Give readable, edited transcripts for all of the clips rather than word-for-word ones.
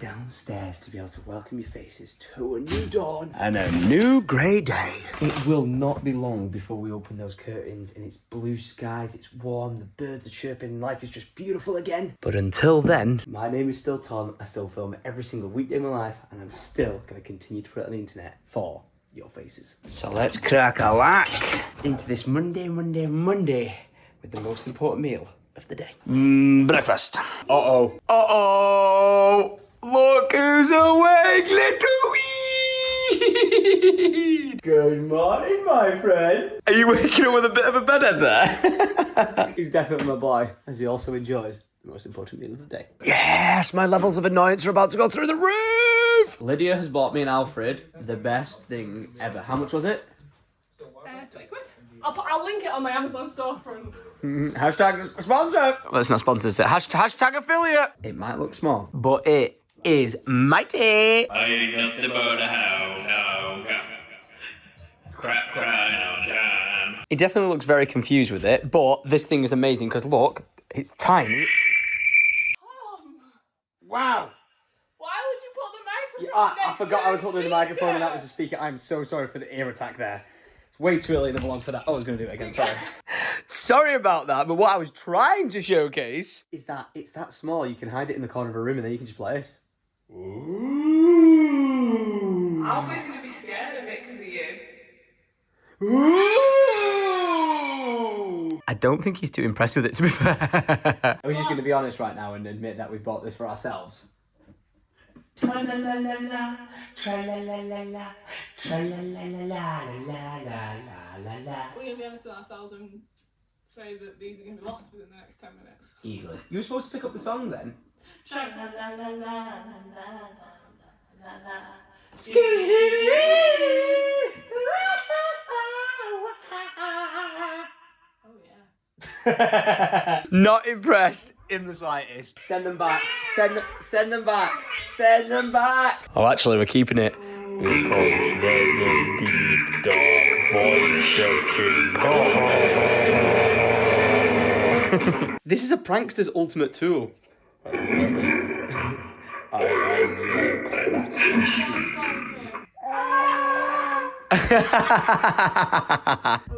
downstairs to be able to welcome your faces to a new dawn and a new grey day. It will not be long before we open those curtains and it's blue skies, it's warm, the birds are chirping, and life is just beautiful again. But until then, my name is still Tom, I still film every single weekday of my life, and I'm still going to continue to put it on the internet for your faces. So let's crack a lack into this Monday with the most important meal of the day. Breakfast. Uh-oh. Uh-oh. Look who's awake, little weed. Good morning, my friend. Are you waking up with a bit of a bedhead there? He's definitely my boy, as he also enjoys the most important meal of the day. Yes, my levels of annoyance are about to go through the roof. Lydia has bought me and Alfred the best thing ever. How much was it? 20 quid. I'll link it on my Amazon storefront. Hashtag sponsor. Let's not sponsor it. Hashtag affiliate. It might look small, but it is mighty. I got the border how crap crying on time. He definitely looks very confused with it, but this thing is amazing because look, it's tiny. Wow. Why would you put the microphone I forgot I was holding the microphone and that was the speaker. I'm so sorry for the ear attack there. It's way too early in the vlog for that. I was going to do it again, sorry. Sorry about that, but what I was trying to showcase is that it's that small, you can hide it in the corner of a room and then you can just play it. Ooh. Alfie's going to be scared of it because of you. Ooh. I don't think he's too impressed with it, to be fair. I was just going to be honest right now and admit that we've bought this for ourselves. Tra-la-la-la-la, tra-la-la-la-la, tra-la-la-la-la-la-la-la-la. We're going to be honest with ourselves and say that these are going to be lost within the next 10 minutes. Easily. You were supposed to pick up the song then. Oh yeah. Not impressed in the slightest. Send them back. Send them back. Send them back. Oh, actually, we're keeping it. Because there's a deep dark voice shouting. This is a prankster's ultimate tool.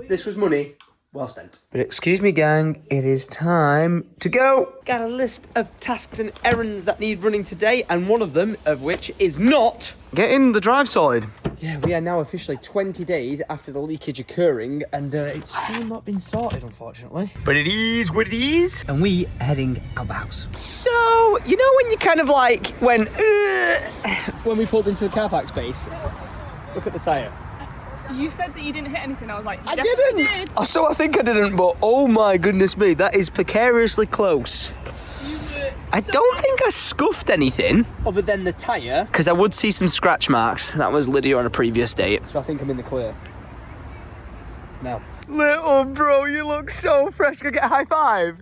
This was money well spent. But excuse me, gang, it is time to go. Got a list of tasks and errands that need running today, and one of them of which is not getting the drive sorted. Yeah, we are now officially 20 days after the leakage occurring, and it's still not been sorted, unfortunately. But it is what it is. And we are heading out the house. So, you know when you kind of like, when we pulled into the car park space, look at the tyre. You said that you didn't hit anything. I was like, I didn't! Did. Oh, so I think I didn't, but oh my goodness me, that is precariously close. You were I don't think I scuffed anything. Other than the tyre. Because I would see some scratch marks. That was Lydia on a previous date. So I think I'm in the clear. Now. Little bro, you look so fresh. Can I get a high five?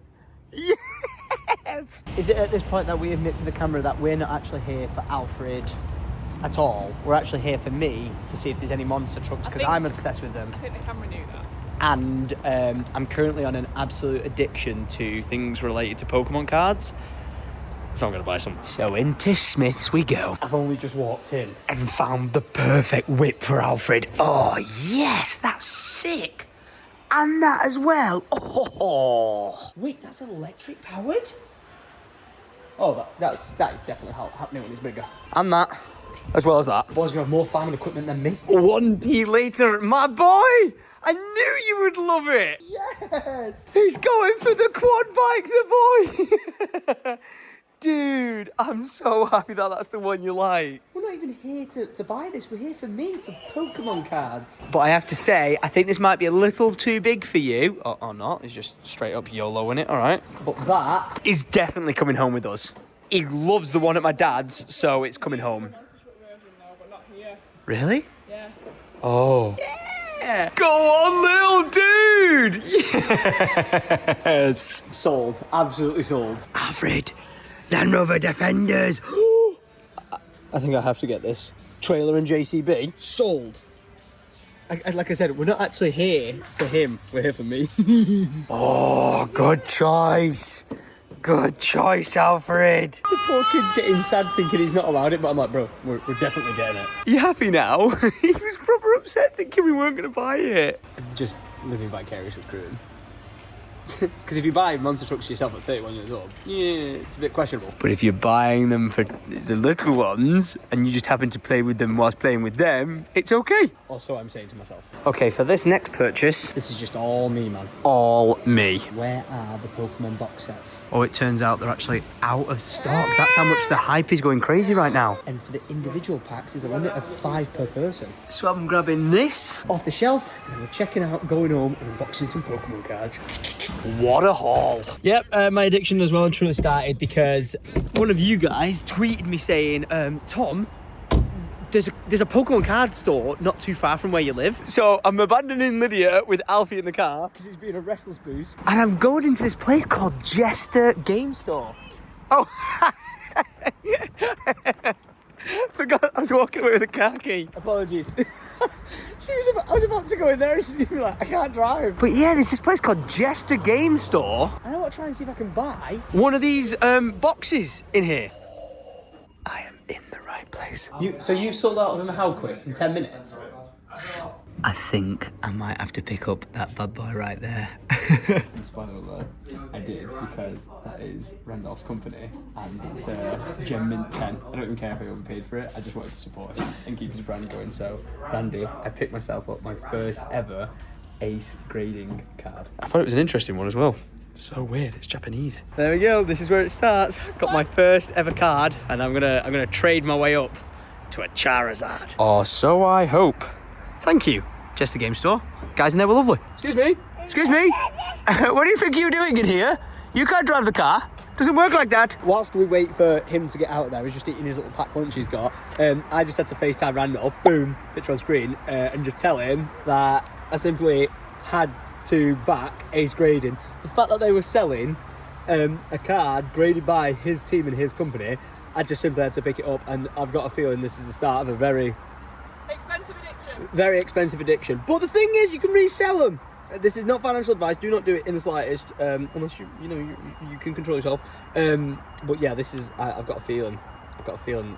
Yes! Is it at this point that we admit to the camera that we're not actually here for Alfred at all? We're actually here for me to see if there's any monster trucks, because I'm obsessed with them. I think the camera knew that. And I'm currently on an absolute addiction to things related to Pokemon cards. So I'm going to buy some. So into Smith's we go. I've only just walked in. And found the perfect whip for Alfred. Oh, yes, that's sick. And that as well. Oh. Wait, that's electric powered? Oh, that is definitely happening when it's bigger. And that, as well as that. Boy's gonna have more farming equipment than me. 1p later, my boy! I knew you would love it! Yes! He's going for the quad bike, the boy! Dude, I'm so happy that that's the one you like. We're not even here to buy this. We're here for me, for Pokemon cards. But I have to say, I think this might be a little too big for you. Or not, it's just straight up YOLO in it, alright? But that is definitely coming home with us. He loves the one at my dad's, so it's coming home. Really? Yeah. Oh. Yeah. Go on, little dude! Yes. sold. Absolutely sold. Alfred, Land Rover Defenders. I think I have to get this. Trailer and JCB. Sold. Like I said, we're not actually here for him. We're here for me. Oh, good choice. Good choice, Alfred. The poor kid's getting sad thinking he's not allowed it, but I'm like, bro, we're definitely getting it. You happy now? He was proper upset thinking we weren't going to buy it. Just living vicariously through him. Because if you buy monster trucks yourself at 31 years old, yeah, it's a bit questionable. But if you're buying them for the little ones and you just happen to play with them whilst playing with them, it's okay. Or so I'm saying to myself. Okay, for this next purchase, This is just all me, man. all me. Where are the Pokemon box sets? Oh, it turns out they're actually out of stock. That's how much the hype is going crazy right now. And for the individual packs, there's a limit of 5 per person. So I'm grabbing this. Off the shelf, and then we're checking out, going home, and unboxing some Pokemon cards. What a haul. Yep, my addiction as well and truly started because one of you guys tweeted me saying, Tom, there's a Pokemon card store not too far from where you live. So I'm abandoning Lydia with Alfie in the car. Because he's being a restless boost. And I'm going into this place called Jester Game Store. Oh. Forgot I was walking away with a car key. Apologies. I was about to go in there and she'd be like, I can't drive. But yeah, there's this place called Jester Game Store. I want to try and see if I can buy One of these boxes in here. I am in the right place. So you've sold out of them how quick? In 10 minutes? I think I might have to pick up that bad boy right there. Spoiler alert, I did because that is Randolph's company and it's a Gem Mint 10. I don't even care if I overpaid for it, I just wanted to support it and keep his brand going. So, Randy, I picked myself up my first ever Ace grading card. I thought it was an interesting one as well. So weird, it's Japanese. There we go, this is where it starts. Got my first ever card and I'm gonna trade my way up to a Charizard. Or so I hope. Thank you, Jester Game Store. Guys in there were lovely. Excuse me? Excuse me? What do you think you're doing in here? You can't drive the car. Doesn't work like that. Whilst we wait for him to get out there, he's just eating his little packed lunch he's got. I just had to FaceTime Randolph, boom, picture on screen, and just tell him that I simply had to back Ace Grading. The fact that they were selling a card graded by his team and his company, I just simply had to pick it up, and I've got a feeling this is the start of a very expensive addiction. But the thing is, you can resell them. This is not financial advice. Do not do it in the slightest, unless you can control yourself. But yeah, this is. I've got a feeling.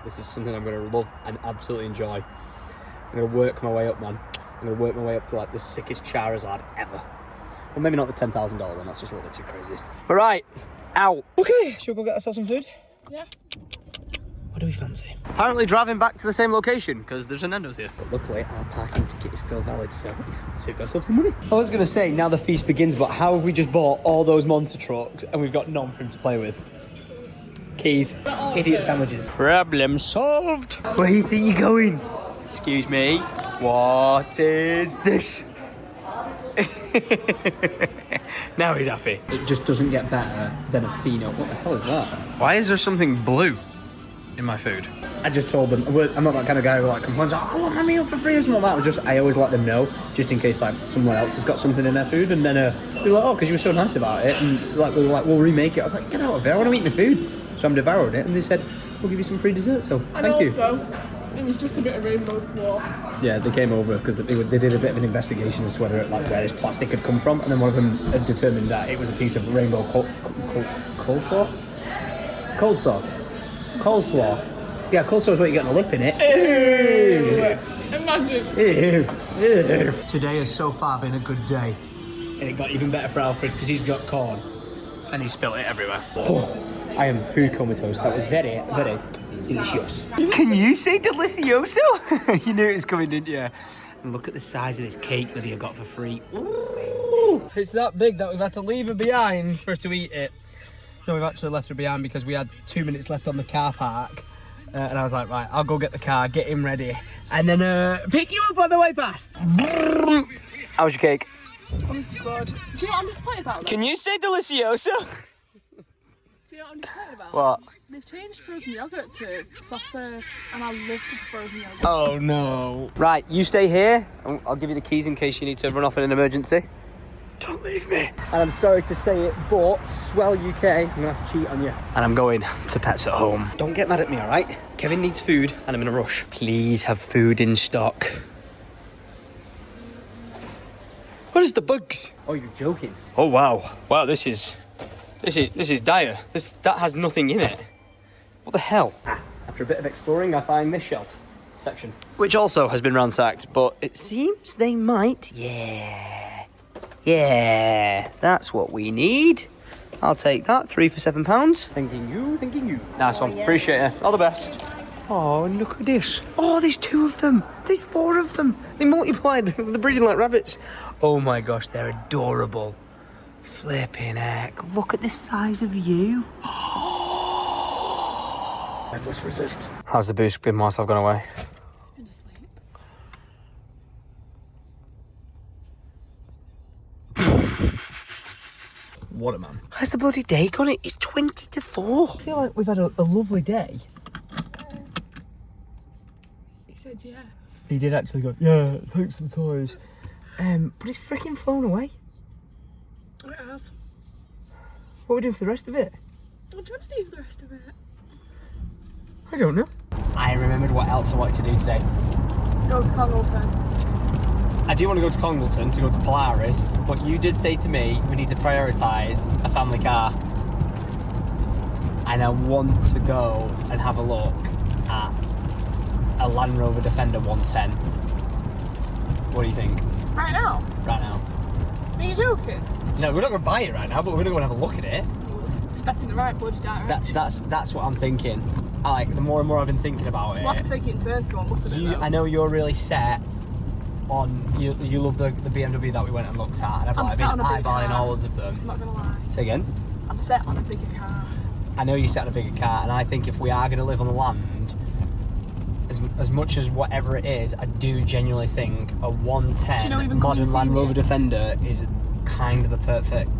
This is something I'm going to love and absolutely enjoy. I'm going to work my way up, man. I'm going to work my way up to like the sickest Charizard ever. Well, maybe not the $10,000 one. That's just a little bit too crazy. All right, out. Okay, should we go get ourselves some food? Yeah. What do we fancy? Apparently driving back to the same location because there's a Nando's here. But luckily, our parking ticket is still valid, so save ourselves some money. I was going to say, now the feast begins, but how have we just bought all those monster trucks and we've got none for him to play with? Keys. Idiot sandwiches. Problem solved. Where do you think you're going? Excuse me. What is this? Now he's happy. It just doesn't get better than a Pheno. What the hell is that? Why is there something blue in my food? I just told them, I'm not that kind of guy who like complains, oh, I want my meal for free or something like that. I always let them know, just in case like someone else has got something in their food, and then they're like, oh, because you were so nice about it, and like we were like, we'll remake it. I was like, get out of here, I want to eat my food. So I'm devouring it, and they said, we'll give you some free dessert, so thank you. Also, it was just a bit of rainbow slaw. Yeah, they came over because they did a bit of an investigation as to whether like where this plastic had come from, and then one of them had determined that it was a piece of rainbow coleslaw. Yeah, coleslaw is what you get in a lip in it. Imagine. Today has so far been a good day, and it got even better for Alfred because he's got corn, And he spilled it everywhere. Oh, I am food comatose. That was very, very delicious. Can you say delicioso? You knew it was coming, didn't you? And look at the size of this cake that he got for free. Ooh, it's that big that we've had to leave her behind for her to eat it. No, we've actually left her behind because we had 2 minutes left on the car park. And I was like, right, I'll go get the car, get him ready, and then pick you up on the way past. How was your cake? Honest to God. Do you know what I'm disappointed about? Can you say delicioso? Do you know what I'm disappointed about? What? They've changed frozen yogurt to soft serve, and I live for frozen yogurt. Oh no. Right, you stay here. I'll give you the keys in case you need to run off in an emergency. Don't leave me. And I'm sorry to say it, but Swell UK, I'm gonna have to cheat on you. And I'm going to Pets at Home. Don't get mad at me, all right? Kevin needs food, and I'm in a rush. Please have food in stock. What is the bugs? Oh, you're joking? Oh wow. Wow, this is This is dire. That has nothing in it. What the hell? After a bit of exploring, I find this shelf section. Which also has been ransacked, but it seems they might. Yeah, that's what we need. I'll take that. 3 for £7. Thanking you. Nice one. Appreciate it. All the best. Oh, and look at this. Oh, there's 2 of them. There's 4 of them. They multiplied. They're breeding like rabbits. Oh my gosh, they're adorable. Flipping heck. Look at the size of you. I must resist. How's the boost been whilst I've gone away? Been asleep. What a man. How's the bloody day gone? It's 20 to 4. I feel like we've had a lovely day. He said yes. He did actually go, yeah, thanks for the toys. But it's freaking flown away. It has. What are we doing for the rest of it? What do you want to do for the rest of it? I don't know. I remembered what else I wanted to do today. Go to Congleton. I do want to go to Congleton to go to Polaris, but you did say to me we need to prioritise a family car. And I want to go and have a look at a Land Rover Defender 110. What do you think? Right now? Right now. Are you joking? No, we're not going to buy it right now, but we're going to go and have a look at it. Well, step in the right bloody direction. That's what I'm thinking. The more and more I've been thinking about it. We'll have to take it in turns to go and look at it though. I know you're really set on, you love the BMW that we went and looked at, and I've been eyeballing all of them. I'm not going to lie. Say again? I'm set on a bigger car. I know you're set on a bigger car, and I think if we are going to live on the land, as much as whatever it is, I do genuinely think a 110 modern Land Rover Defender is kind of the perfect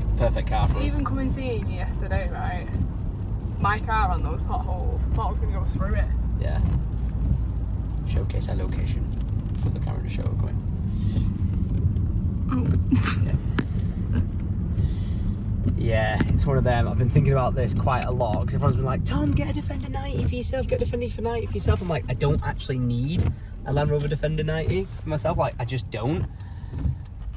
car for us. Even coming seeing you yesterday, right? My car on those potholes, I thought I was going to go through it. Yeah. Showcase our location. For the camera to show it going. Yeah, it's one of them. I've been thinking about this quite a lot because everyone's been like, Tom, get a Defender 90 for yourself, get a Defender 90 for yourself. I'm like, I don't actually need a Land Rover Defender 90 for myself. Like, I just don't.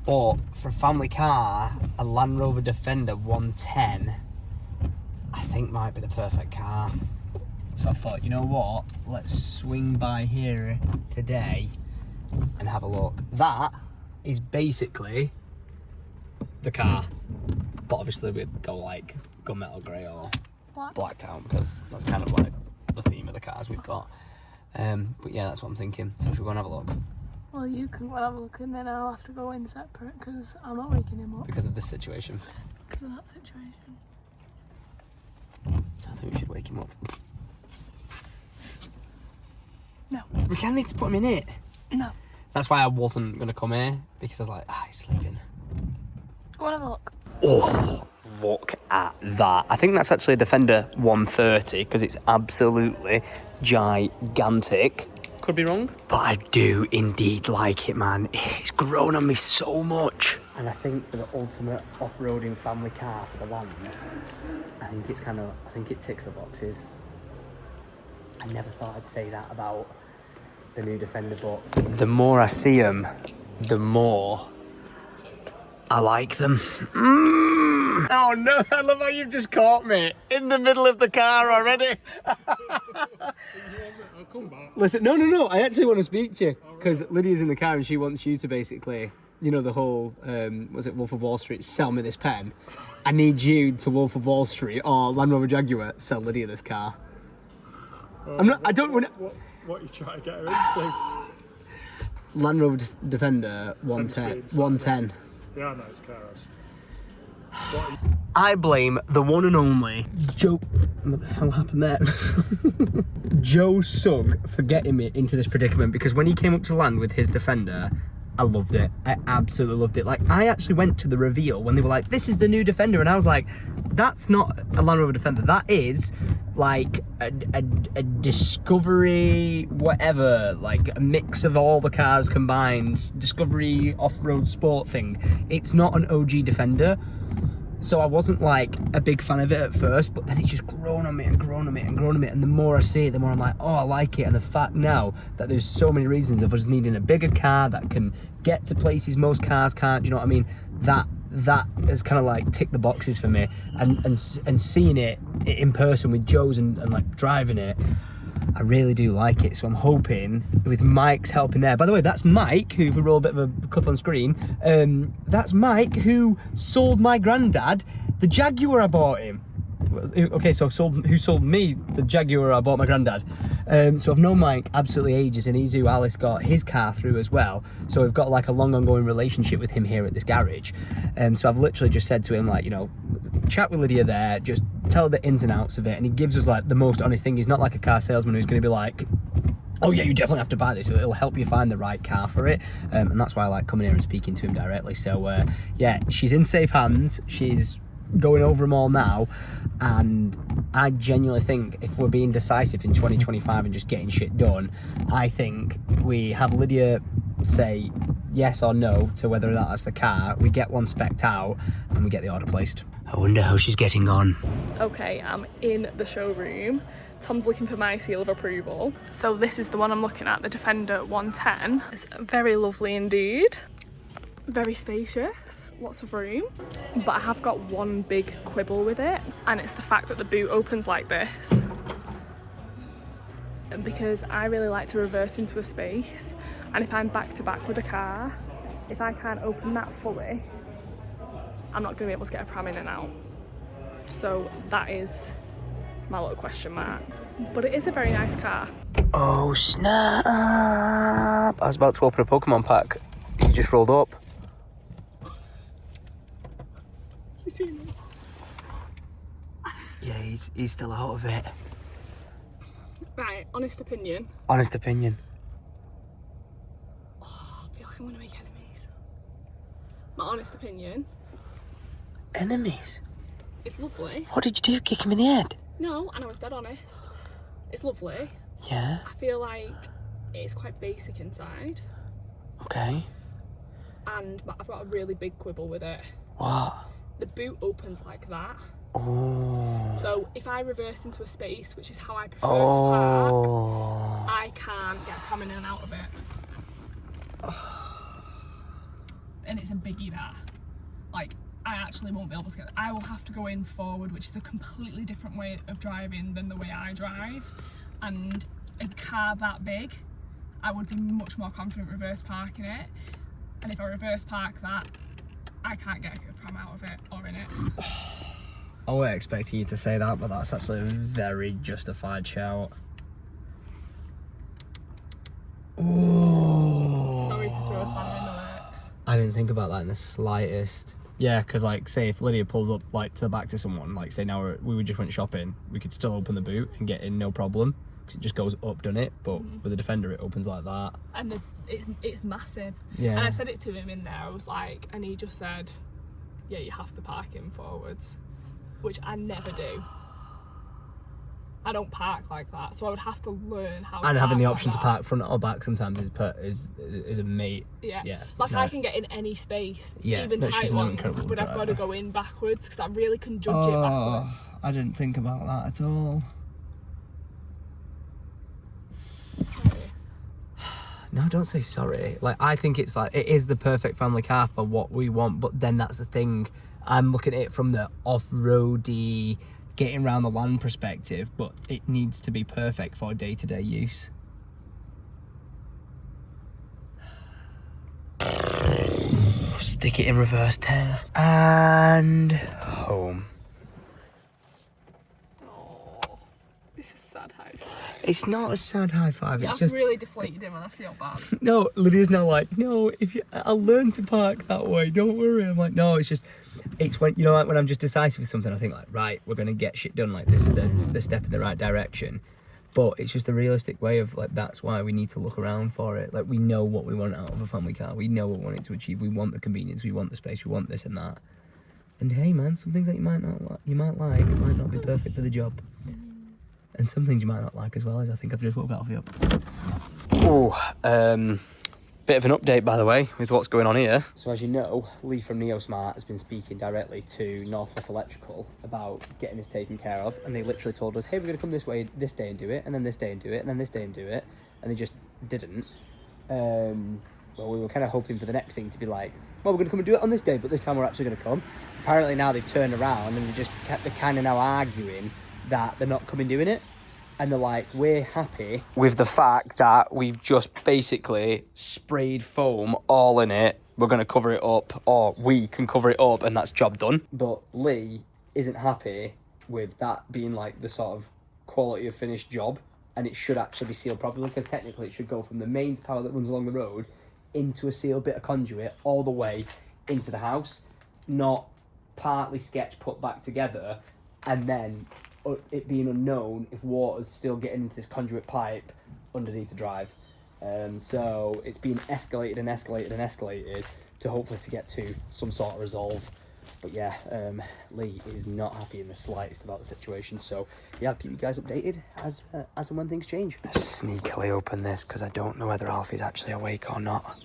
But for a family car, a Land Rover Defender 110, I think might be the perfect car. So I thought, you know what? Let's swing by here today and have a look. That is basically the car. But obviously we'd go like gunmetal grey or blacked out because that's kind of like the theme of the cars we've got. But yeah, that's what I'm thinking. So if we go and have a look. Well, you can go and have a look and then I'll have to go in separate because I'm not waking him up. Because of this situation. Because of that situation. I think we should wake him up. No. We kind of need to put him in it. No. That's why I wasn't going to come here because I was like, he's sleeping. Go and have a look. Oh, look at that. I think that's actually a Defender 130 because it's absolutely gigantic. Could be wrong. But I do indeed like it, man. It's grown on me so much. And I think for the ultimate off-roading family car for the land, I think it ticks the boxes. I never thought I'd say that about the new Defender, but the more I see them, the more I like them. Oh no, I love how you've just caught me in the middle of the car already. I'll come back. Listen, no, I actually want to speak to you because Lydia's in the car and she wants you to basically, you know, the whole, was it Wolf of Wall Street, sell me this pen. I need you to Wolf of Wall Street or Land Rover Jaguar, sell Lydia this car. I don't want to... What are you trying to get her into? Land Rover Defender 110. Yeah, nice cars. I blame the one and only Joe... What the hell happened there? Joe Sugg for getting me into this predicament because when he came up to land with his Defender, I loved it. I absolutely loved it. Like, I actually went to the reveal when they were like, this is the new Defender, and I was like, that's not a Land Rover Defender. That is like a Discovery, whatever, like a mix of all the cars combined, Discovery off-road sport thing. It's not an OG Defender. So I wasn't like a big fan of it at first, but then it's just grown on me and grown on me and grown on me. And the more I see it, the more I'm like, oh, I like it. And the fact now that there's so many reasons of us needing a bigger car that can get to places most cars can't, do you know what I mean? That that has kind of like ticked the boxes for me, and seeing it in person with Joe's and like driving it, I really do like it. So I'm hoping with Mike's help in there. By the way, that's Mike, who, if we roll a bit of a clip on screen, that's Mike who sold my granddad the Jaguar I bought him. Okay, so who sold me the Jaguar I bought my granddad. So I've known Mike absolutely ages, and he's who Alice got his car through as well. So we've got like a long ongoing relationship with him here at this garage. So I've literally just said to him, like, you know, chat with Lydia there, just tell her the ins and outs of it, and he gives us like the most honest thing. He's not like a car salesman who's going to be like, oh yeah, you definitely have to buy this. It'll help you find the right car for it. And that's why I like coming here and speaking to him directly. So yeah, she's in safe hands. She's going over them all now, and I genuinely think if we're being decisive in 2025 and just getting shit done, I think we have Lydia say yes or no to whether that's the car, we get one spec'd out, and we get the order placed. I wonder how she's getting on. Okay, I'm in the showroom. Tom's looking for my seal of approval. So this is the one I'm looking at, the Defender 110. It's very lovely indeed. Very spacious, lots of room, but I have got one big quibble with it, and it's the fact that the boot opens like this. And because I really like to reverse into a space, and if I'm back to back with a car, if I can't open that fully, I'm not going to be able to get a pram in and out. So that is my little question mark. But it is a very nice car. Oh snap! I was about to open a Pokemon pack. You just rolled up. Yeah, he's still out of it. Right, honest opinion. Honest opinion. Oh, I feel like I'm going to make enemies. My honest opinion. Enemies? It's lovely. What did you do? Kick him in the head? No, and I was dead honest. It's lovely. Yeah. I feel like it's quite basic inside. Okay. And I've got a really big quibble with it. What? The boot opens like that. Oh. So if I reverse into a space, which is how I prefer to park, I can't get a pram in and out of it. And it's a biggie that. Like, I actually won't be able to get it. I will have to go in forward, which is a completely different way of driving than the way I drive. And a car that big, I would be much more confident reverse parking it. And if I reverse park that, I can't get a pram out of it or in it. I wasn't expecting you to say that, but that's actually a very justified shout. Oh. Sorry to throw a spanner in the works. I didn't think about that in the slightest. Yeah, because like, say if Lydia pulls up like to the back to someone, like say now we just went shopping, we could still open the boot and get in, no problem. Because it just goes up, doesn't it? But with the Defender, it opens like that. And it's massive. Yeah. And I said it to him in there. I was like, and he just said, "Yeah, you have to park him forwards," which I never do. I don't park like that, so I would have to learn how. And to having the park option like to park front or back sometimes is a mate. Yeah. Yeah. Like I can get in any space, Yeah, even no, tight she's an ones, incredible but I've got to driver. go in backwards because I really can judge it backwards. I didn't think about that at all. No, don't say sorry. Like, I think it's like, it is the perfect family car for what we want, but then that's the thing. I'm looking at it from the off-roady, getting around the land perspective, but it needs to be perfect for day-to-day use. Stick it in reverse tear. And home. Oh, this is sad high five. It's not a sad high five, it's I've just... really deflated him and I feel bad. No, Lydia's now like, no, I'll learn to park that way, don't worry. I'm like, no, it's when, you know, like when I'm just decisive with something, I think like, right, we're gonna get shit done, like this is the step in the right direction. But it's just a realistic way of like, that's why we need to look around for it. Like, we know what we want out of a family car, we know what we want it to achieve, we want the convenience, we want the space, we want this and that. And hey man, some things that you might like, it might not be perfect for the job. And some things you might not like as well, as I think I've just woke Alfie up. Oh, bit of an update, by the way, with what's going on here. So as you know, Lee from NeoSmart has been speaking directly to Northwest Electrical about getting this taken care of, and they literally told us, hey, we're going to come this way this day and do it, and then this day and do it, and then this day and do it, and they just didn't. Well, we were kind of hoping for the next thing to be like, well, we're going to come and do it on this day, but this time we're actually going to come. Apparently now they've turned around and they're kind of now arguing that they're not coming doing it. And they're like, we're happy with the fact that we've just basically sprayed foam all in it. We're going to cover it up, or we can cover it up, and that's job done. But Lee isn't happy with that being like the sort of quality of finished job, and it should actually be sealed properly, because technically it should go from the mains power that runs along the road into a sealed bit of conduit all the way into the house, not partly sketch put back together and then it being unknown if water's still getting into this conduit pipe underneath the drive. So it's been escalated and escalated and escalated to hopefully to get to some sort of resolve. But yeah, Lee is not happy in the slightest about the situation. So yeah, I'll keep you guys updated as and when things change. I'll sneakily open this because I don't know whether Alfie's actually awake or not.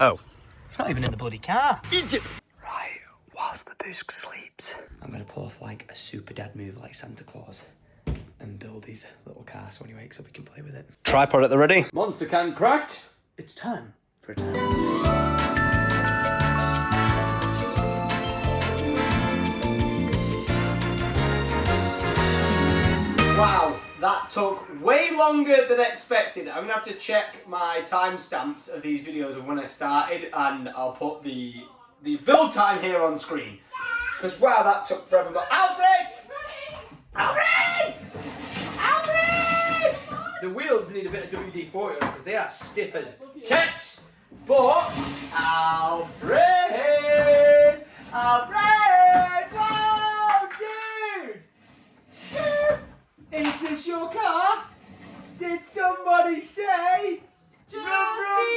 Oh, he's not even in the bloody car. Egypt! Right, whilst the Boosk sleeps, I'm going to pull off like a super dad move like Santa Claus and build his little car so when he wakes up he can play with it. Tripod at the ready. Monster can cracked. It's time for a time lapse. Wow, that took way longer than expected. I'm gonna have to check my timestamps of these videos of when I started, and I'll put the build time here on screen. Because wow, that took forever. But Alfie! Alfie! Alfie! The wheels need a bit of WD-40 on because they are stiff as tits. But Alfred! Alfred! Whoa, dude! Scoop! Is this your car? Did somebody say? Vroom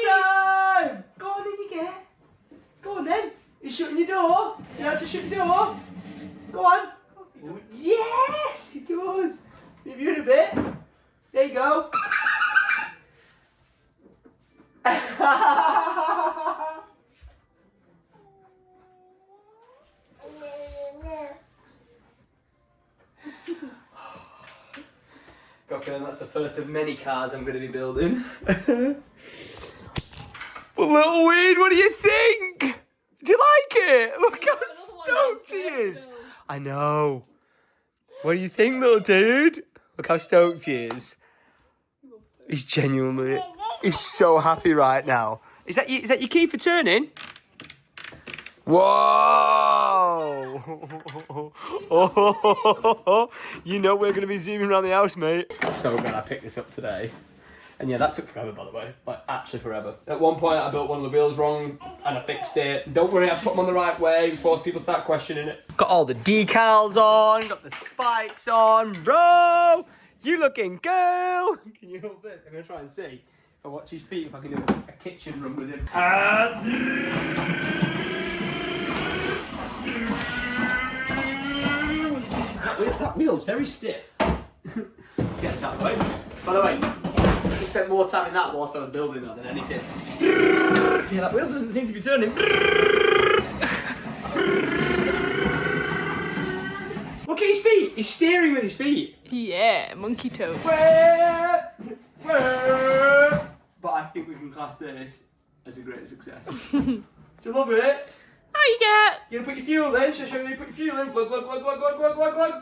time! Go on in, you get. Go on then. You're shutting your door. Do you have to shut your door? Go on. Of course he does. Yes, he does. Maybe you in a bit. There you go. Got a feeling that's the first of many cars I'm going to be building. Well, little weed, what do you think? Do you like it? Look how stoked he is. I know. What do you think, little dude? Look how stoked he is. He's genuinely, he's so happy right now. Is that your key for turning? Whoa! Oh, you know we're going to be zooming around the house, mate. So glad I picked this up today. And yeah, that took forever, by the way. Like, actually forever. At one point, I built one of the wheels wrong, and I fixed it. Don't worry, I put them on the right way before people start questioning it. Got all the decals on, got the spikes on. Bro! You looking girl! Can you hold this? I'm going to try and see if I watch his feet, if I can do a kitchen run with him. That wheel's very stiff. Get this out of the way. By the way, I spent more time in that whilst I was building that than anything. Yeah, that wheel doesn't seem to be turning. Look at his feet. He's steering with his feet. Yeah, monkey toes. But I think we can class this as a great success. Do you love it? How you get? You gonna put your fuel in? Should I show you put your fuel in? Glug, glug, glug, glug, glug, glug, glug, glug.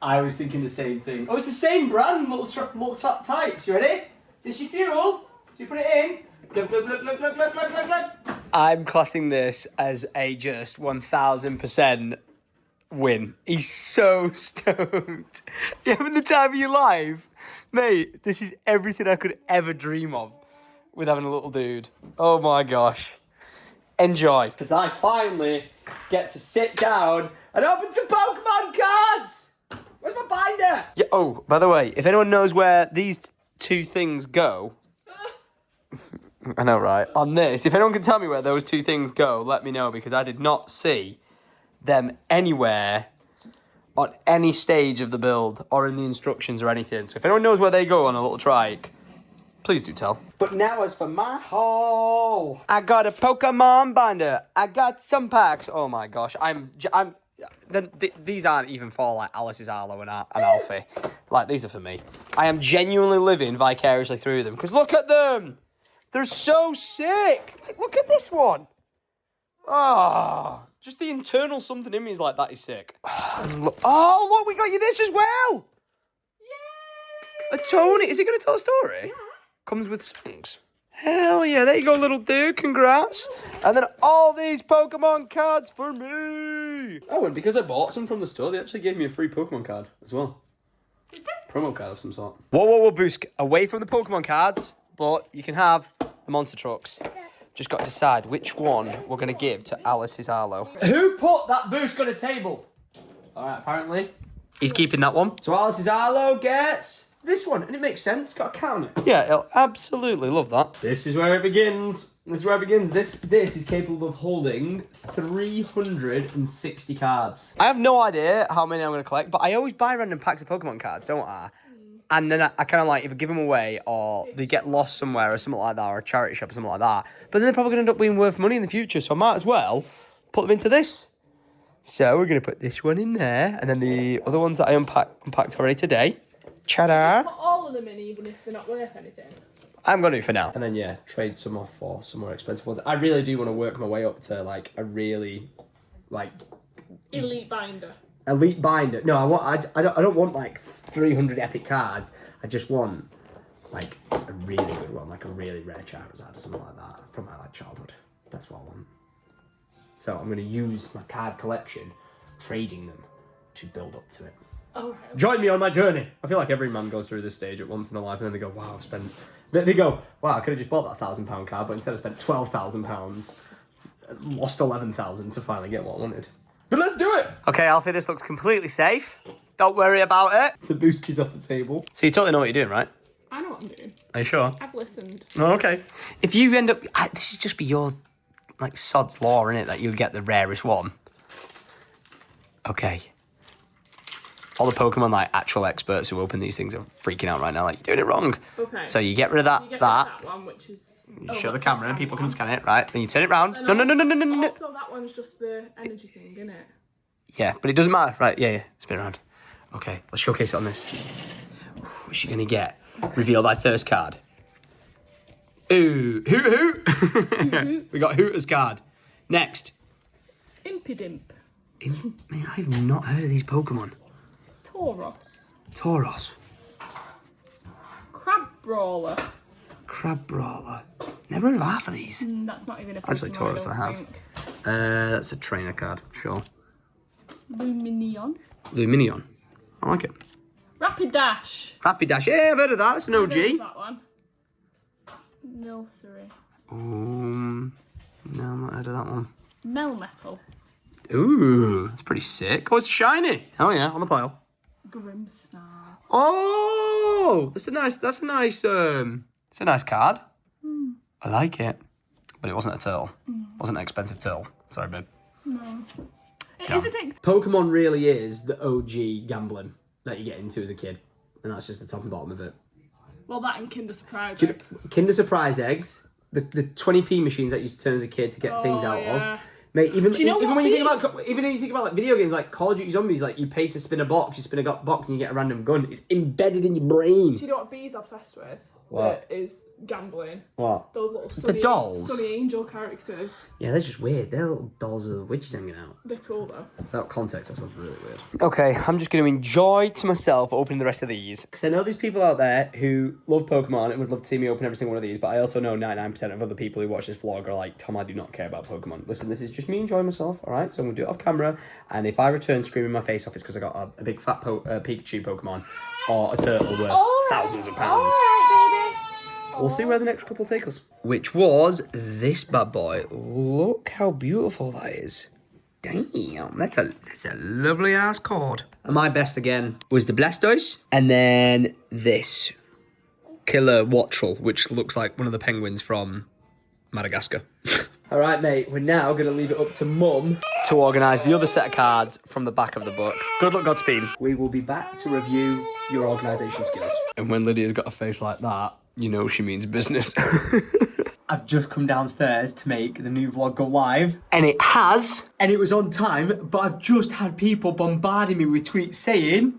I was thinking the same thing. Oh, it's the same brand, multi-top types. You ready? Is this your fuel? So you put it in. Glug, glug, glug, glug, glug, glug, glug, glug, glug. I'm classing this as a just 1000% win. He's so stoked. You're having the time of your life. Mate, this is everything I could ever dream of with having a little dude. Oh my gosh. Enjoy. Because I finally get to sit down and open some Pokémon cards. Where's my binder? Yeah. Oh, by the way, if anyone knows where these two things go, I know, right? On this, if anyone can tell me where those two things go, let me know, because I did not see them anywhere on any stage of the build or in the instructions or anything. So if anyone knows where they go on a little trike, please do tell. But now as for my haul, I got a Pokemon binder. I got some packs. Oh my gosh, Then these aren't even for like Alice's Arlo and Alfie. Like, these are for me. I am genuinely living vicariously through them. Because look at them! They're so sick! Like, look at this one! Ah, just the internal something in me is like, that is sick. Oh, look, we got you this as well! Yay! A Tony. Is he going to tell a story? Yeah. Comes with songs. Hell yeah, there you go, little dude. Congrats. And then all these Pokemon cards for me. Oh, and because I bought some from the store, they actually gave me a free Pokemon card as well. Promo card of some sort. Whoa, Boost. Away from the Pokemon cards, but you can have the monster trucks. Just got to decide which one we're going to give to Alice's Arlo. Who put that Boost on a table? Alright, apparently. He's keeping that one. So Alice's Arlo gets this one, and it makes sense. Got a cat on it. Yeah, he'll absolutely love that. This is where it begins. This is where it begins. This is capable of holding 360 cards. I have no idea how many I'm going to collect, but I always buy random packs of Pokemon cards, don't I? And then I kind of like, if I give them away or they get lost somewhere or something like that, or a charity shop or something like that, but then they're probably going to end up being worth money in the future, so I might as well put them into this. So we're going to put this one in there, and then the other ones that I unpacked already today. Ta-da! Put all of them in, even if they're not worth anything. I'm going to for now. And then, yeah, trade some off for some more expensive ones. I really do want to work my way up to, like, a really, like... Elite binder. Elite binder. No, I don't want, like, 300 epic cards. I just want, like, a really good one, like a really rare Charizard or something like that from my, like, childhood. That's what I want. So I'm going to use my card collection, trading them, to build up to it. Okay. Join me on my journey. I feel like every man goes through this stage at once in their life, and then they go, wow, I've spent... They go, wow, I could have just bought that £1,000 card, but instead I spent £12,000, lost 11,000 to finally get what I wanted. But let's do it! Okay, Alfie, this looks completely safe. Don't worry about it. The boost key's off the table. So you totally know what you're doing, right? I know what I'm doing. Are you sure? I've listened. Oh, okay. If you end up... this would just be your, like, sod's law, innit? That you'll get the rarest one. Okay. All the Pokemon, like, actual experts who open these things are freaking out right now. Like, you're doing it wrong. Okay. So you get rid of that. You get rid of that one, which is... You show the camera and people can scan it, right? Then you turn it round. No. Also, that one's just the energy thing, isn't it? Yeah, but it doesn't matter. Right, yeah. Spin around. Okay, let's showcase it on this. What's she going to get? Reveal thy first card. Ooh, Hoot. We got Hooter's card. Next. Impidimp. Man, I've not heard of these Pokemon. Tauros. Crab Brawler. Crab Brawler. Never heard of half of these. That's not even a Pokemon. Actually, Tauros I have. Think. That's a trainer card, sure. Luminion. I like it. Rapidash. Rapidash. Yeah, I've heard of that. That's an OG. That one. Milcery. No, I've not heard of that one. Melmetal. Ooh, that's pretty sick. Oh, it's shiny. Hell yeah, on the pile. Grimmsnarl. Oh, it's a nice card. I like it. But it wasn't a turtle. It wasn't an expensive turtle. Sorry, babe. No. It is addictive. Pokemon really is the OG gambling that you get into as a kid. And that's just the top and bottom of it. Well, that and Kinder Surprise eggs. Kinder Surprise eggs. The 20p machines that you used to turn as a kid to get things out of. Mate, even when you think about like video games like Call of Duty Zombies, like you pay to spin a box, you spin a box and you get a random gun. It's embedded in your brain. Do you know what B's obsessed with? What? That is gambling. What? Those little the dolls? Sunny Angel characters. Yeah, they're just weird. They're little dolls with witches hanging out. They're cool though. Without context, that sounds really weird. Okay, I'm just going to enjoy to myself opening the rest of these. Because I know there's people out there who love Pokemon and would love to see me open every single one of these, but I also know 99% of other people who watch this vlog are like, Tom, I do not care about Pokemon. Listen, this is just me enjoying myself, alright? So I'm going to do it off camera, and if I return screaming my face off, it's because I got a big fat Pikachu Pokemon or a turtle worth thousands of pounds. Alright, baby. We'll see where the next couple take us. Which was this bad boy. Look how beautiful that is. Damn, that's a lovely ass card. And my best again was the Blastoise, and then this Killer Wattrel, which looks like one of the penguins from Madagascar. All right, mate, we're now going to leave it up to Mum to organise the other set of cards from the back of the book. Good luck, Godspeed. We will be back to review your organisation skills. And when Lydia's got a face like that, you know she means business. I've just come downstairs to make the new vlog go live. And it has. And it was on time, but I've just had people bombarding me with tweets saying...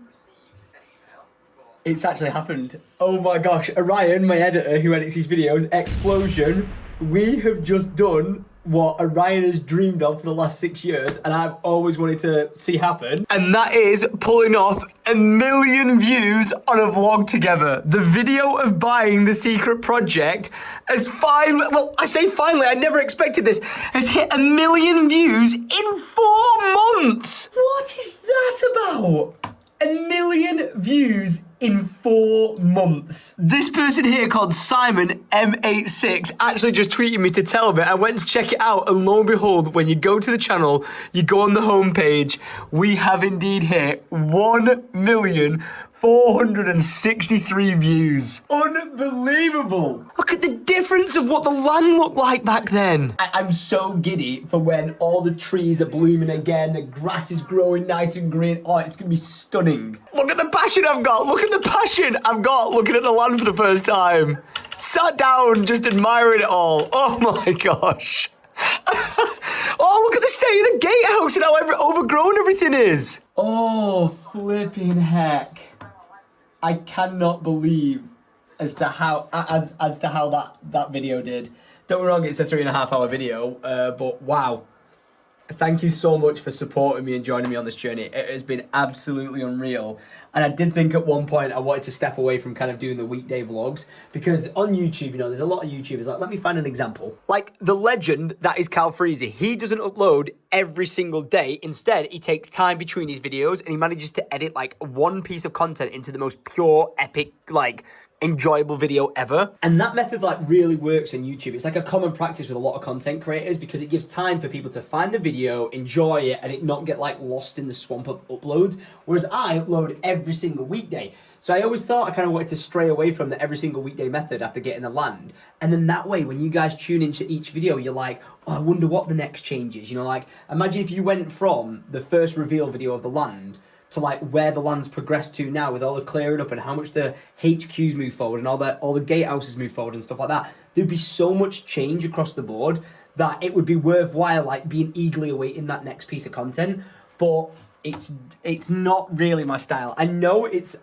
It's actually happened. Oh my gosh, Orion, my editor who edits these videos, explosion. We have just done what Orion has dreamed of for the last 6 years and I've always wanted to see happen. And that is pulling off 1 million views on a vlog together. The video of buying the secret project has finally, well, I say finally, I never expected this, has hit 1 million views in 4 months. What is that about? 1 million views in 4 months. This person here called Simon M86 actually just tweeted me to tell me. I went to check it out and lo and behold, when you go to the channel, you go on the homepage, we have indeed hit 1,463 views. Unbelievable. Look at the difference of what the land looked like back then. I'm so giddy for when all the trees are blooming again, the grass is growing nice and green. Oh, it's gonna be stunning. Look at the passion I've got. Look at the passion I've got looking at the land for the first time. Sat down, just admiring it all. Oh my gosh. Oh, look at the state of the gatehouse and how overgrown everything is. Oh, flipping heck. I cannot believe as to how that video did. Don't get me wrong, it's a 3.5 hour video, but wow. Thank you so much for supporting me and joining me on this journey. It has been absolutely unreal. And I did think at one point I wanted to step away from kind of doing the weekday vlogs because on YouTube, you know, there's a lot of YouTubers like, let me find an example. Like the legend that is Cal Freezy. He doesn't upload every single day. Instead, he takes time between his videos and he manages to edit like one piece of content into the most pure, epic, like enjoyable video ever. And that method like really works on YouTube. It's like a common practice with a lot of content creators because it gives time for people to find the video, enjoy it, and it not get like lost in the swamp of uploads. Whereas I upload every single weekday. So I always thought I kind of wanted to stray away from the every single weekday method after getting the land. And then that way, when you guys tune into each video, you're like, oh, I wonder what the next change is. You know, like imagine if you went from the first reveal video of the land to like where the land's progressed to now with all the clearing up and how much the HQs move forward and all the gatehouses move forward and stuff like that. There'd be so much change across the board that it would be worthwhile like being eagerly awaiting that next piece of content. But it's not really my style. I know it's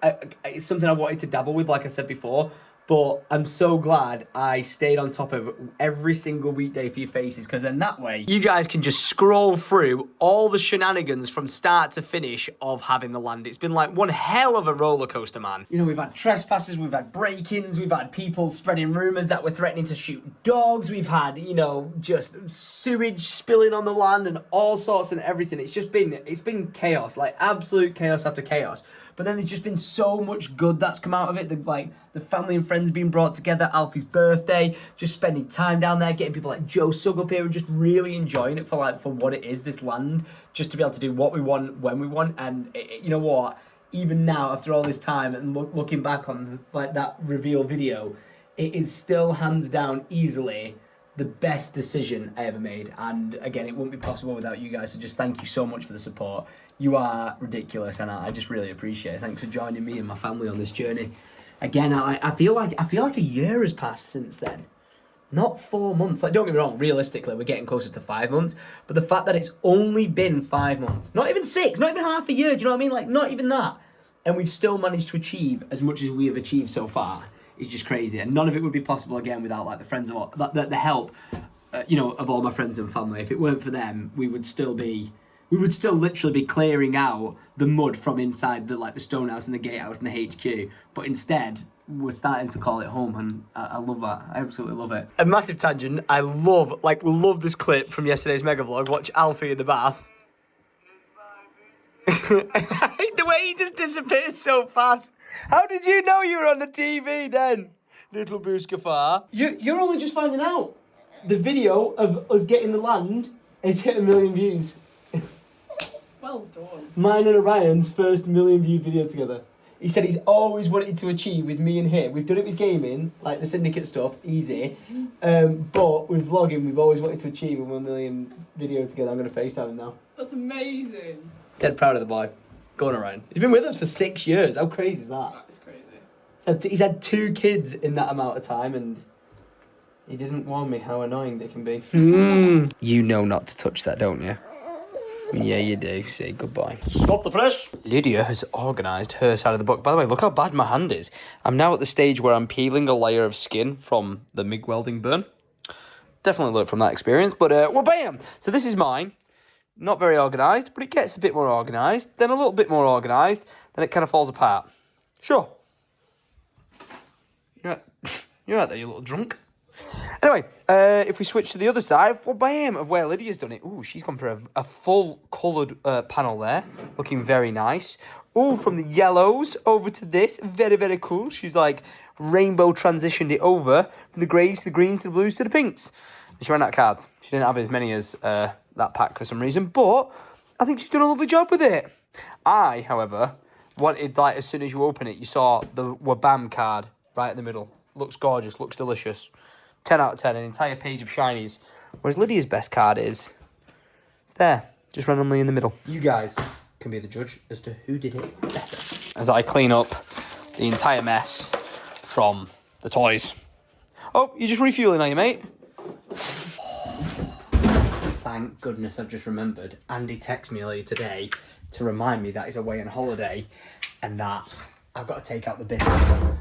something I wanted to dabble with, like I said before, but I'm so glad I stayed on top of every single weekday for your faces, because then that way you guys can just scroll through all the shenanigans from start to finish of having the land. It's been like one hell of a roller coaster, man. You know, we've had trespasses, we've had break-ins, we've had people spreading rumours that we're threatening to shoot dogs, we've had, you know, just sewage spilling on the land and all sorts and everything. It's been chaos, like absolute chaos after chaos. But then there's just been so much good that's come out of it. The family and friends being brought together, Alfie's birthday, just spending time down there, getting people like Joe Sugg up here and just really enjoying it for what it is, this land, just to be able to do what we want when we want. And you know what? Even now, after all this time and looking back on like that reveal video, it is still hands down easily the best decision I ever made. And again, it wouldn't be possible without you guys. So just thank you so much for the support. You are ridiculous, and I just really appreciate it. Thanks for joining me and my family on this journey. Again, I feel like a year has passed since then. Not 4 months. Like, don't get me wrong, realistically, we're getting closer to 5 months. But the fact that it's only been 5 months, not even 6, not even half a year, do you know what I mean? Like, not even that. And we've still managed to achieve as much as we have achieved so far. It's just crazy. And none of it would be possible, again, without, like, the friends of all, the help, you know, of all my friends and family. If it weren't for them, we would still literally be clearing out the mud from inside the stone house and the gatehouse and the HQ. But instead, we're starting to call it home, and I love that. I absolutely love it. A massive tangent. I love this clip from yesterday's mega vlog. Watch Alfie in the bath. I hate the way he just disappeared so fast. How did you know you were on the TV then, little Buscafar? You're only just finding out. The video of us getting the land has hit 1 million views. Well done. Mine and Orion's first 1 million view video together. He said he's always wanted to achieve with me and him. We've done it with gaming, like the Syndicate stuff, easy. But with vlogging, we've always wanted to achieve a 1 million video together. I'm going to FaceTime him now. That's amazing. Dead proud of the boy. Go on, Orion. He's been with us for 6 years. How crazy is that? That is crazy. He's had 2 kids in that amount of time, and You didn't warn me how annoying they can be. You know not to touch that, don't you? Yeah, you do. Say goodbye. Stop the press. Lydia has organised her side of the book. By the way, look how bad my hand is. I'm now at the stage where I'm peeling a layer of skin from the MIG welding burn. Definitely learned from that experience, but well, bam! So this is mine. Not very organised, but it gets a bit more organised, then a little bit more organised, then it kind of falls apart. Sure. You're right there, you little drunk. Anyway, if we switch to the other side, well, bam, of where Lydia's done it. Ooh, she's gone for a full coloured panel there, looking very nice. Ooh, from the yellows over to this, very, very cool. She's like rainbow transitioned it over from the greys to the greens to the blues to the pinks. And she ran out of cards. She didn't have as many as that pack for some reason, but I think she's done a lovely job with it. I, however, wanted, like, as soon as you open it, you saw the Wabam card right in the middle. Looks gorgeous, looks delicious. 10 out of 10, an entire page of shinies. Whereas Lydia's best card is, it's there, just randomly in the middle. You guys can be the judge as to who did it better. As I clean up the entire mess from the toys. Oh, you're just refueling, are you, mate? Thank goodness I've just remembered. Andy texted me earlier today to remind me that he's away on holiday and that I've got to take out the bins.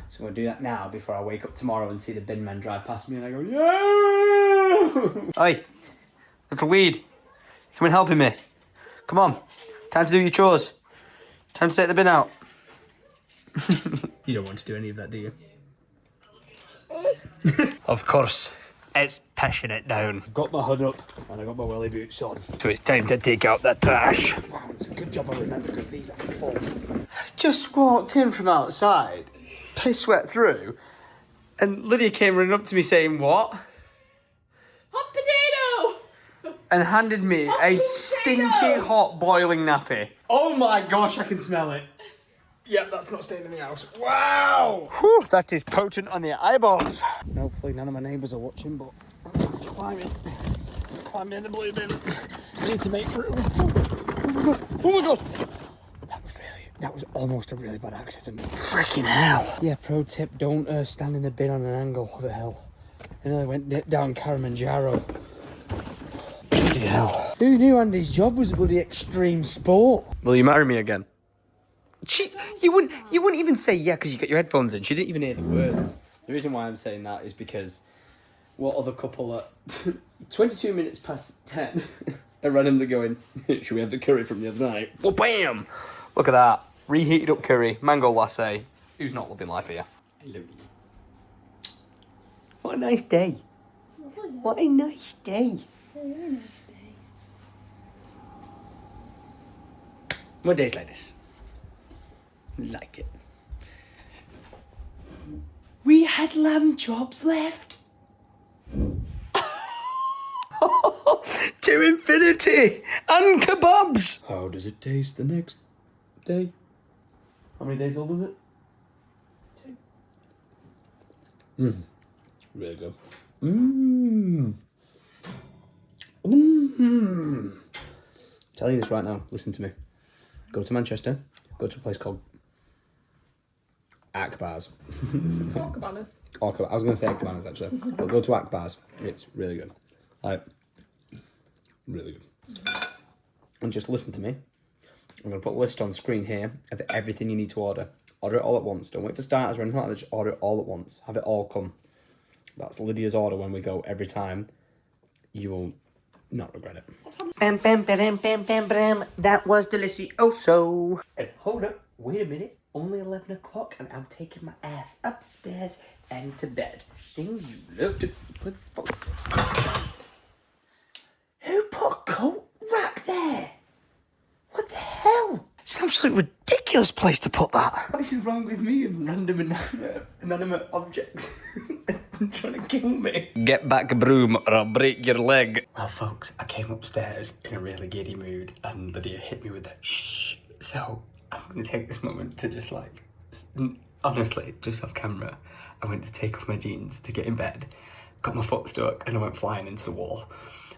So I'm going to do that now before I wake up tomorrow and see the bin men drive past me and I go, yeah! Oi, little weed, come and help me. Come on, time to do your chores. Time to take the bin out. You don't want to do any of that, do you? Of course, it's pushing it down. I've got my hood up and I got my welly boots on. So it's time to take out the trash. Wow, it's a good job I remember because these are full. Just walked in from outside, piss wet through, and Lydia came running up to me saying, what? Hot potato! And handed me a stinky hot boiling nappy. Oh my gosh, I can smell it. Yep, that's not staying in the house. Wow! Whew, that is potent on the eyeballs. Hopefully none of my neighbours are watching, but I'm climbing in the blue bin. I need to make room. Oh my god! That was almost a really bad accident. Freaking hell. Yeah, pro tip, don't stand in the bin on an angle of a hill. I nearly went down Kilimanjaro. Bloody hell. Who knew Andy's job was a bloody extreme sport? Will you marry me again? You wouldn't even say yeah because you got your headphones in. She didn't even hear the words. The reason why I'm saying that is because what other couple at 22 minutes past 10 are randomly going, should we have the curry from the other night? Well, bam! Look at that. Reheated up curry, mango latte. Who's not loving life here? I love you. What a nice day. What a nice day. Very nice day. What days like this? Like it. We had lamb chops left. To infinity and kebabs. How does it taste the next day? How many days old is it? 2. Really good. Telling you this right now, listen to me. Go to Manchester, go to a place called Akbar's. Cabanas. I was going to say Akbar's actually, but go to Akbar's. It's really good. Like, really good. And just listen to me. I'm going to put a list on screen here of everything you need to order. Order it all at once. Don't wait for starters or anything like that. Just order it all at once. Have it all come. That's Lydia's order when we go every time. You will not regret it. Bam, bam, bam, bam, bam, bam. That was delicioso. And hold up. Wait a minute. Only 11 o'clock and I'm taking my ass upstairs and to bed. Thing you love to... Who put coat rack there? What the hell? It's an absolutely ridiculous place to put that. What is wrong with me and random inanimate objects trying to kill me? Get back, broom, or I'll break your leg. Well, folks, I came upstairs in a really giddy mood and Lydia hit me with a shh. So I'm going to take this moment to just like, honestly, just off camera, I went to take off my jeans to get in bed, got my foot stuck and I went flying into the wall.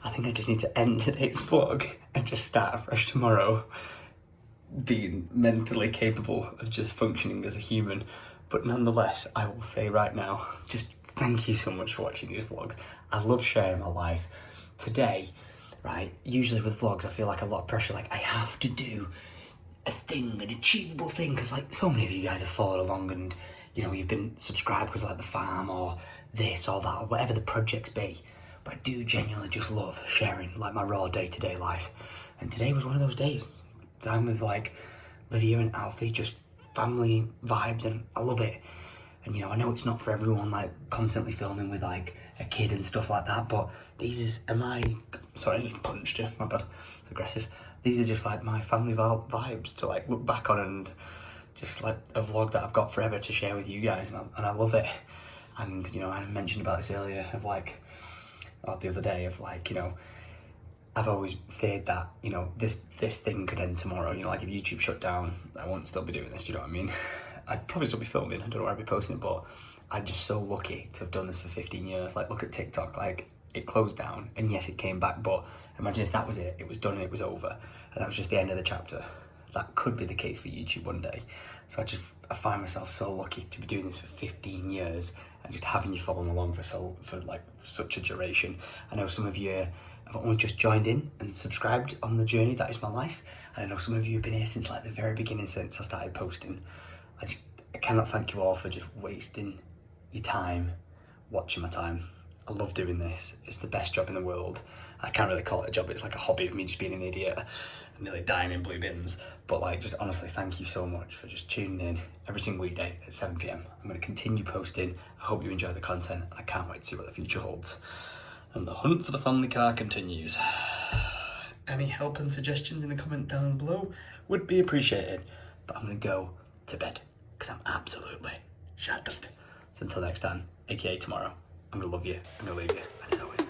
I think I just need to end today's vlog and just start afresh tomorrow, being mentally capable of just functioning as a human. But nonetheless, I will say right now, just thank you so much for watching these vlogs. I love sharing my life. Today, right, usually with vlogs I feel like a lot of pressure, like I have to do a thing, an achievable thing, because like so many of you guys have followed along and you know, you've been subscribed because like the farm or this or that or whatever the projects be. But I do genuinely just love sharing like my raw day-to-day life. And today was one of those days. Time with like Lydia and Alfie, just family vibes, and I love it. And you know, I know it's not for everyone, like constantly filming with like a kid and stuff like that, but these are my, sorry, I just punched you, my bad, it's aggressive. These are just like my family vibes to like look back on, and just like a vlog that I've got forever to share with you guys, and I love it. And you know, I mentioned about this earlier of like, or the other day of like, you know, I've always feared that, you know, this thing could end tomorrow. You know, like if YouTube shut down, I won't still be doing this, do you know what I mean? I'd probably still be filming, I don't know where I'd be posting it, but I'm just so lucky to have done this for 15 years. Like look at TikTok, like it closed down and yes, it came back, but imagine if that was it was done and it was over, and that was just the end of the chapter. That could be the case for YouTube one day. So I find myself so lucky to be doing this for 15 years and just having you following along for like such a duration. I know some of you have only just joined in and subscribed on the journey that is my life. And I know some of you have been here since like the very beginning, since I started posting. I cannot thank you all for just wasting your time, watching my time. I love doing this. It's the best job in the world. I can't really call it a job, it's like a hobby of me just being an idiot and nearly dying in blue bins. But like, just honestly, thank you so much for just tuning in every single weekday at 7 PM. I'm gonna continue posting. I hope you enjoy the content. I can't wait to see what the future holds. And the hunt for the family car continues. Any help and suggestions in the comment down below would be appreciated. But I'm gonna go to bed because I'm absolutely shattered. So until next time, aka tomorrow, I'm gonna love you, I'm gonna leave you, and as always,